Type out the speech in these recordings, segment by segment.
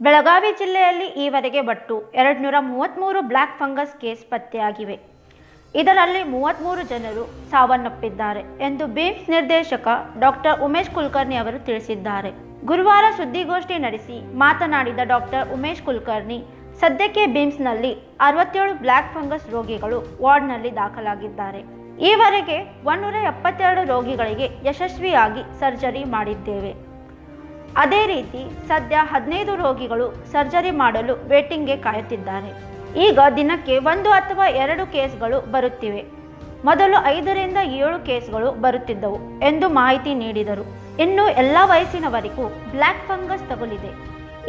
ಬೆಳಗಾವಿ ಜಿಲ್ಲೆಯಲ್ಲಿ ಈವರೆಗೆ ಒಟ್ಟು 233 ಬ್ಲ್ಯಾಕ್ ಫಂಗಸ್ ಕೇಸ್ ಪತ್ತೆಯಾಗಿವೆ. ಇದರಲ್ಲಿ 33 ಜನರು ಸಾವನ್ನಪ್ಪಿದ್ದಾರೆ ಎಂದು ಬಿಮ್ಸ್ ನಿರ್ದೇಶಕ ಡಾಕ್ಟರ್ ಉಮೇಶ್ ಕುಲಕರ್ಣಿ ಅವರು ತಿಳಿಸಿದ್ದಾರೆ. ಗುರುವಾರ ಸುದ್ದಿಗೋಷ್ಠಿ ನಡೆಸಿ ಮಾತನಾಡಿದ ಡಾಕ್ಟರ್ ಉಮೇಶ್ ಕುಲಕರ್ಣಿ, ಸದ್ಯಕ್ಕೆ ಬಿಮ್ಸ್ನಲ್ಲಿ 67 ಬ್ಲ್ಯಾಕ್ ಫಂಗಸ್ ರೋಗಿಗಳು ವಾರ್ಡ್ನಲ್ಲಿ ದಾಖಲಾಗಿದ್ದಾರೆ. ಈವರೆಗೆ 172 ರೋಗಿಗಳಿಗೆ ಯಶಸ್ವಿಯಾಗಿ ಸರ್ಜರಿ ಮಾಡಿದ್ದೇವೆ. ಅದೇ ರೀತಿ ಸದ್ಯ 15 ರೋಗಿಗಳು ಸರ್ಜರಿ ಮಾಡಲು ವೇಟಿಂಗ್ಗೆ ಕಾಯುತ್ತಿದ್ದಾರೆ. ಈಗ ದಿನಕ್ಕೆ 1 ಅಥವಾ 2 ಕೇಸ್ಗಳು ಬರುತ್ತಿವೆ. ಮೊದಲು 5 ರಿಂದ 7 ಕೇಸ್ಗಳು ಬರುತ್ತಿದ್ದವು ಎಂದು ಮಾಹಿತಿ ನೀಡಿದರು. ಇನ್ನು ಎಲ್ಲ ವಯಸ್ಸಿನವರಿಗೂ ಬ್ಲ್ಯಾಕ್ ಫಂಗಸ್ ತಗುಲಿದೆ.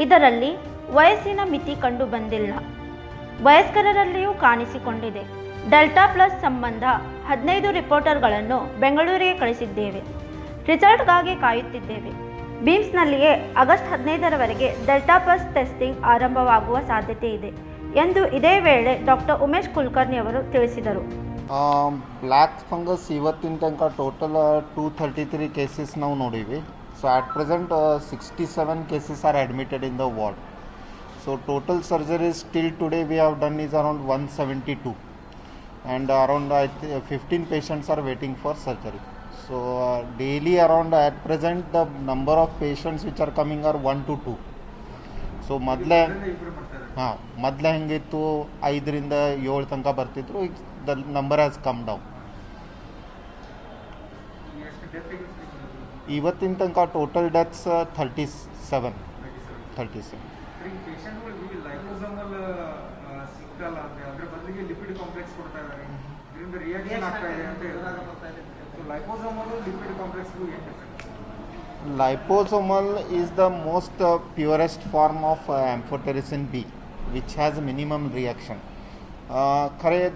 ಇದರಲ್ಲಿ ವಯಸ್ಸಿನ ಮಿತಿ ಕಂಡು ಬಂದಿಲ್ಲ. ವಯಸ್ಕರಲ್ಲಿಯೂ ಕಾಣಿಸಿಕೊಂಡಿದೆ. ಡೆಲ್ಟಾ ಪ್ಲಸ್ ಸಂಬಂಧ 15 ರಿಪೋರ್ಟರ್ಗಳನ್ನು ಬೆಂಗಳೂರಿಗೆ ಕಳಿಸಿದ್ದೇವೆ. ರಿಸಲ್ಟ್ಗಾಗಿ ಕಾಯುತ್ತಿದ್ದೇವೆ. ಬಿಮ್ಸ್ನಲ್ಲಿಯೇ ಆಗಸ್ಟ್ 15ರವರೆಗೆ ಡೆಲ್ಟಾ ಪ್ಲಸ್ ಟೆಸ್ಟಿಂಗ್ ಆರಂಭವಾಗುವ ಸಾಧ್ಯತೆ ಇದೆ ಎಂದು ಇದೇ ವೇಳೆ ಡಾಕ್ಟರ್ ಉಮೇಶ್ ಕುಲಕರ್ಣಿ ಅವರು ತಿಳಿಸಿದರು. ಬ್ಲ್ಯಾಕ್ ಫಂಗಸ್ ಇವತ್ತಿನ ತನಕ ಟೋಟಲ್ 233 ಕೇಸಸ್ ನಾವು ನೋಡೀವಿ. So at present 67 cases are admitted in the ward. So total surgeries till today we have done is around 172 and around 15 patients are waiting for surgery. So daily around at present the number of patients which are coming are 1 to 2. So ಮೊದಲೇ ಹೆಂಗಿತ್ತು 5 ರಿಂದ 7 ತನಕ ಬರ್ತಿದ್ರು. The number has come down. ಇವತ್ತಿನ ತನಕ total deaths 37. Liposomal is the most purest form of amphotericin B, which has minimum reaction.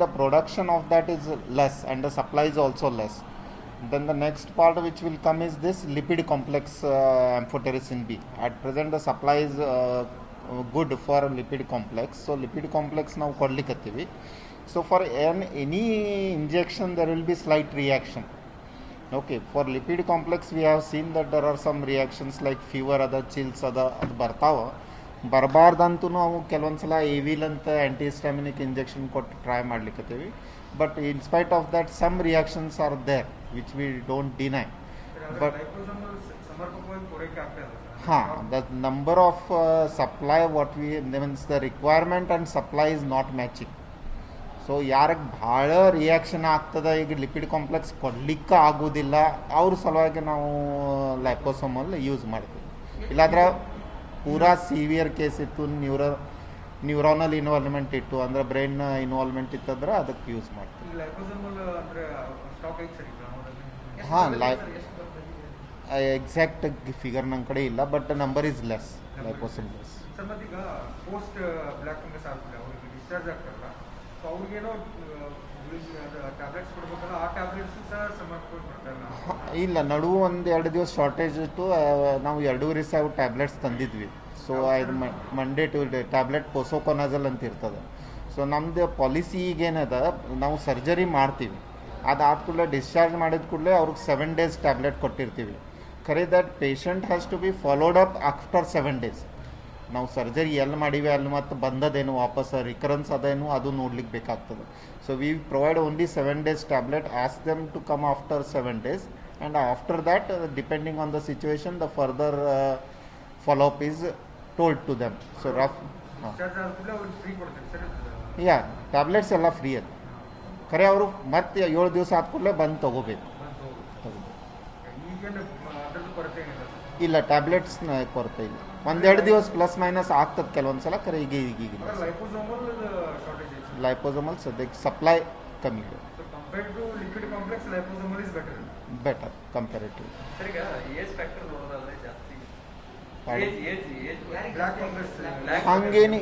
The production of that is less and the supply is also less. Then the next part which will come is this lipid complex amphotericin B. At present the supply is good for lipid complex. So lipid complex now kodlikattivi. So for any injection there will be slight reaction. Okay, for lipid complex we have seen that there are some reactions like fever, other chills, ಅದು ಬರ್ತಾವ. ಬರಬಾರ್ದಂತೂ ನಾವು ಕೆಲವೊಂದ್ಸಲ Avil ಅಂತ antihistaminic injection ಕೊಟ್ಟು try ಮಾಡ್ಲಿಕ್ಕತ್ತೀವಿ. But in spite of that some reactions are there which we don't deny. But the number of supply what we means the requirement and supply is not matching. So ಯಾರಿಗೆ ಭಾಳ reaction ಆಗ್ತದೆ, ಈಗ lipid complex ಕೊಡ್ಲಿಕ್ಕೆ ಆಗೋದಿಲ್ಲ, ಅವ್ರ ಸಲುವಾಗಿ ನಾವು liposomal use ಮಾಡ್ತೀವಿ. ಇಲ್ಲಾಂದ್ರೆ ಪೂರಾ ಸಿವಿಯರ್ ಕೇಸ್ ಇತ್ತು, ನ್ಯೂರಾನಲ್ ಇನ್ವಾಲ್ವ್ಮೆಂಟ್ ಇತ್ತು, ಅಂದರೆ ಬ್ರೈನ್ ಇನ್ವಾಲ್ವ್ಮೆಂಟ್ ಇತ್ತಂದ್ರೆ ಅದಕ್ಕೆ ಯೂಸ್ ಮಾಡ್ತೀವಿ. ಎಕ್ಸಾಕ್ಟ್ ಫಿಗರ್ ನನ್ನ ಕಡೆ ಇಲ್ಲ, but number is less liposomal. ಇಲ್ಲ, ನಡುವೆ 1-2 ದಿವಸ ಶಾರ್ಟೇಜ್ ಇತ್ತು. ನಾವು 2 ಸಾವಿರ ಟ್ಯಾಬ್ಲೆಟ್ಸ್ ತಂದಿದ್ವಿ. ಸೊ ಇದು ಮಂಡೇ ಟು ಟ್ಯಾಬ್ಲೆಟ್ ಪೋಸೋಕೊನಾಜಲ್ ಅಂತ ಇರ್ತದೆ. ಸೊ ನಮ್ಮದು ಪಾಲಿಸಿ ಈಗೇನದ, ನಾವು ಸರ್ಜರಿ ಮಾಡ್ತೀವಿ, ಅದಾದ ಕೂಡಲೇ ಡಿಸ್ಚಾರ್ಜ್ ಮಾಡಿದ ಕೂಡಲೇ ಅವ್ರಿಗೆ 7 days ಟ್ಯಾಬ್ಲೆಟ್ ಕೊಟ್ಟಿರ್ತೀವಿ. ಖರೆ that patient has to be followed up after 7 days. ನಾವು ಸರ್ಜರಿ ಎಲ್ಲಿ ಮಾಡೀವಿ ಅಲ್ಲಿ ಮತ್ತು ಬಂದದೇನು ವಾಪಸ್ ರಿಕರೆನ್ಸ್ ಅದೇನು ಅದು ನೋಡ್ಲಿಕ್ಕೆ ಬೇಕಾಗ್ತದೆ. So we provide only 7 days tablet, ask them to come after 7 days and after that depending on the situation the further follow up is told to them. So ರಫ್ ಯಾ ಟ್ಯಾಬ್ಲೆಟ್ಸ್ ಎಲ್ಲ ಫ್ರೀ ಅದು. ಖರೆ ಅವರು ಮತ್ತೆ 7 ದಿವಸ ಆದ ಕೂಡಲೇ ಬಂದು ತೊಗೋಬೇಕು. ಇಲ್ಲ, ಟ್ಯಾಬ್ಲೆಟ್ಸ್ನ ಕೊರತೆ ಇಲ್ಲ. 1-2 ದಿವಸ ಪ್ಲಸ್ ಮೈನಸ್ ಆಗ್ತದೆ ಕೆಲವೊಂದ್ಸಲ. ಖರೆ ಈಗೀಗ ಲೈಪೋಸೋಮಲ್ ಸದ್ಯಕ್ಕೆ ಸಪ್ಲೈ ಕಮ್ಮಿ ಇದೆ. Better comparative. ಹಂಗೇನು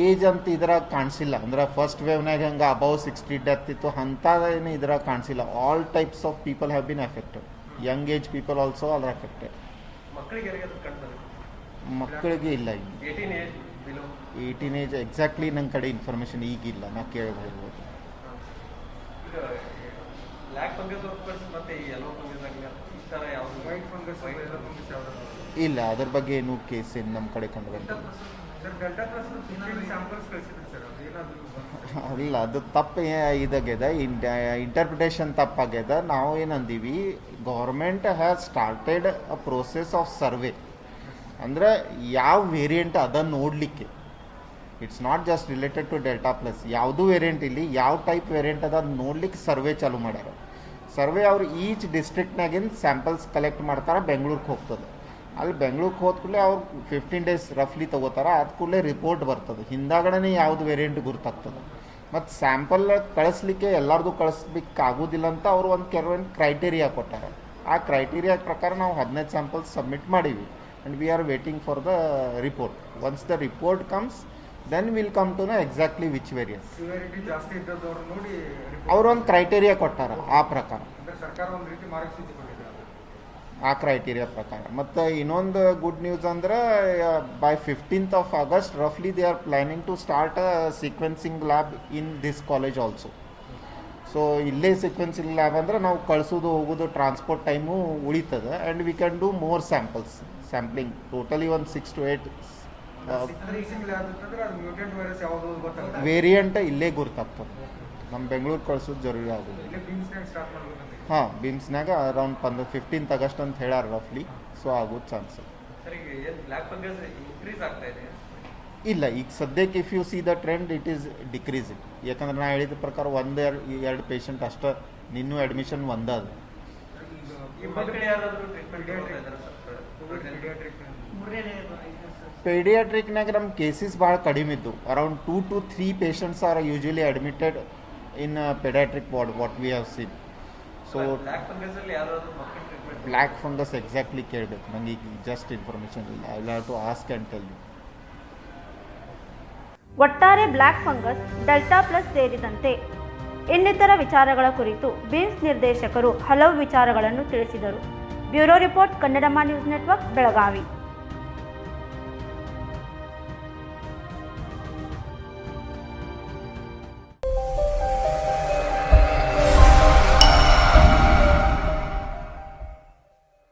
ಏಜ್ ಅಂತ ಇದ್ರಾಗ ಕಾಣಿಸಿಲ್ಲ. ಅಂದ್ರೆ ಫಸ್ಟ್ ವೇವ್ನಾಗ ಹಂಗೆ ಅಬೌವ್ 60 ಡೆತ್ ಇತ್ತು, ಅಂಥದ್ದೇನು ಇದ್ರಾಗ ಕಾಣಿಸಿಲ್ಲ. All types of people have been affected. Young age people also are affected. ಮಕ್ಕಳಿಗೆ ಇಲ್ಲ. 18 ಏಜ್ ಎಕ್ಸಾಕ್ಟ್ಲಿ ನನ್ನ ಕಡೆ ಇನ್ಫಾರ್ಮೇಷನ್ ಈಗಿಲ್ಲ, ನಾ ಕೇಳ್ಬೋದು. ಬ್ಲ್ಯಾಕ್ ಫಂಗಸ್ ಮತ್ತೆ ಯೆಲ್ಲೋ ಫಂಗಸ್ ಆಗಲಿ ಈ ಥರ ಯಾವುದು ವೈಟ್ ಫಂಗಸ್ ಇಲ್ಲ, ಅದ್ರ ಬಗ್ಗೆ ಏನು ಕೇಸ್ ಏನು ನಮ್ಮ ಕಡೆ ಕಂಡು ಬಂದಿಲ್ಲ. ಸರ್ ಡೆಲ್ಟಾ ಪ್ಲಸ್ 15 ಸ್ಯಾಂಪಲ್ಸ್ ಕಳಿಸಿದ್ರು ಸರ್, ಅದೇನಾದರೂ ಅಲ್ಲ, ಅದು ತಪ್ಪು ಇದಾಗ್ಯದ, ಇಂಟರ್ಪ್ರಿಟೇಷನ್ ತಪ್ಪಾಗ್ಯದ. ನಾವು ಏನಂದೀವಿ, government has started a process of survey. ಅಂದರೆ ಯಾವ ವೇರಿಯಂಟ್ ಅದನ್ನು ನೋಡಲಿಕ್ಕೆ, it's not just related to delta plus, ಯಾವುದೂ ವೇರಿಯಂಟ್ ಇಲ್ಲಿ ಯಾವ ಟೈಪ್ ವೇರಿಯಂಟ್ ಅದ ನೋಡ್ಲಿಕ್ಕೆ ಸರ್ವೆ ಚಾಲು ಮಾಡ್ಯಾರ. ಸರ್ವೆ ಅವ್ರು ಈಚ್ ಡಿಸ್ಟ್ರಿಕ್ಟ್ನಾಗಿನ ಸ್ಯಾಂಪಲ್ಸ್ ಕಲೆಕ್ಟ್ ಮಾಡ್ತಾರೆ, ಬೆಂಗ್ಳೂರಿಗೆ ಹೋಗ್ತದೆ. ಅಲ್ಲಿ ಬೆಂಗ್ಳೂರಿಗೆ ಹೋದ ಕೂಡಲೇ ಅವ್ರು 15 days ರಫ್ಲಿ ತೊಗೋತಾರೆ. ಅದು ಕೂಡಲೇ ರಿಪೋರ್ಟ್ ಬರ್ತದೆ, ಹಿಂದಾಗಡೆ ಯಾವುದು ವೇರಿಯಂಟ್ ಗುರ್ತಾಗ್ತದೆ. ಮತ್ತು ಸ್ಯಾಂಪಲ್ ಕಳಿಸ್ಲಿಕ್ಕೆ ಎಲ್ಲರದು ಕಳಿಸ್ಲಿಕ್ಕಾಗೋದಿಲ್ಲ ಅಂತ ಅವರು ಒಂದು ಕೆಲವೊಂದು ಕ್ರೈಟೀರಿಯಾ ಕೊಟ್ಟಾರೆ. ಆ ಕ್ರೈಟೀರಿಯಾ ಪ್ರಕಾರ ನಾವು 15 ಸ್ಯಾಂಪಲ್ಸ್ ಸಬ್ಮಿಟ್ ಮಾಡೀವಿ and we are waiting for the report. Once the report comes then will come to know exactly which variant. Severity ಜಾಸ್ತಿ ಇದ್ದದವ್ರು ನೋಡಿ ಅವರು ಒಂದು ಕ್ರೈಟೀರಿಯಾ ಕೊಟ್ಟಾರ, ಆ ಪ್ರಕಾರ, ಅಂದ್ರೆ ಸರ್ಕಾರ ಒಂದು ರೀತಿ ಮಾರ್ಗಸೂಚಿ ಕೊಟ್ಟಿದೆ ಆ ಕ್ರೈಟೀರಿಯಾ ಪ್ರಕಾರ. ಮತ್ತು ಇನ್ನೊಂದು ಗುಡ್ ನ್ಯೂಸ್ ಅಂದ್ರೆ, ಬೈ 15th of August ರಫ್ಲಿ they are planning to start a sequencing lab in this college also. So ಇಲ್ಲೇ ಸೀಕ್ವೆನ್ಸಿಂಗ್ ಲ್ಯಾಬ್ ಅಂದರೆ ನಾವು ಕಳಿಸೋದು ಹೋಗೋದು ಟ್ರಾನ್ಸ್ಪೋರ್ಟ್ ಟೈಮು ಉಳಿತದೆ and we can do more sampling totally ಒಂದು 6 to 8 ಸೀಕ್ವೆನ್ಸಿಂಗ್ ಲ್ಯಾಬ್ ಅಂತಂದ್ರೆ ಅದು ಮ್ಯೂಟೆಂಟ್ ವೈರಸ್ ಯಾವುದು ಗೊತ್ತಾಗುತ್ತೆ, ವೇರಿಯಂಟ್ ಇಲ್ಲೇ ಗುರ್ತಾಗ್ತದೆ. ನಮ್ಮ ಬೆಂಗಳೂರು ಕಳ್ಸೋದು ಜರೂರಿ ಆಗೋದು. ಇಲ್ಲೇ ಬೀಮ್ಸ್ನಾಗ ಸ್ಟಾರ್ಟ್ ಮಾಡ್ಬೇಕಂತ. ಹಾಂ, ಬೀಮ್ಸ್ನಾಗ ಅರೌಂಡ್ 15th August ಅಂತ ಹೇಳ್ಯಾರ ರಫ್ಲಿ. ಸೊ ಆಗೋದು ಚಾನ್ಸ್ ಸರ್ ಈಗ ಏನು ಬ್ಲ್ಯಾಕ್ ಫಂಗಸ್ ಇನ್ಕ್ರೀಸ್ ಆಗ್ತಾ ಇದೆ? ಇಲ್ಲ, ಈಗ ಸದ್ಯಕ್ಕೆ if U C the trend it is decreasing. ಯಾಕಂದ್ರೆ ನಾ ಹೇಳಿದ ಪ್ರಕಾರ 1-2 ಪೇಷಂಟ್ ಅಷ್ಟೇ ನಿನ್ನೂ ಅಡ್ಮಿಷನ್ ಒಂದಾದ. ಪೀಡಿಯಾಟ್ರಿಕ್ನಾಗ ನಮ್ಮ ಕೇಸಸ್ ಭಾಳ ಕಡಿಮೆ ಇದ್ದು, around 2 to 3 patients are usually admitted in paediatric ward what we have seen. So black fungus exactly ಕೇಳಬೇಕು, ನನಗೆ ಈಗ ಜಸ್ಟ್ ಇನ್ಫಾರ್ಮೇಷನ್ ಇಲ್ಲ. I will have to ask and tell you. ಒಟ್ಟಾರೆ ಬ್ಲ್ಯಾಕ್ ಫಂಗಸ್, ಡೆಲ್ಟಾ ಪ್ಲಸ್ ಸೇರಿದಂತೆ ಇನ್ನಿತರ ವಿಚಾರಗಳ ಕುರಿತು ಬಿಮ್ಸ್ ನಿರ್ದೇಶಕರು ಹಲವು ವಿಚಾರಗಳನ್ನು ತಿಳಿಸಿದರು. Bureau report, Kannadamma news network, Belagavi.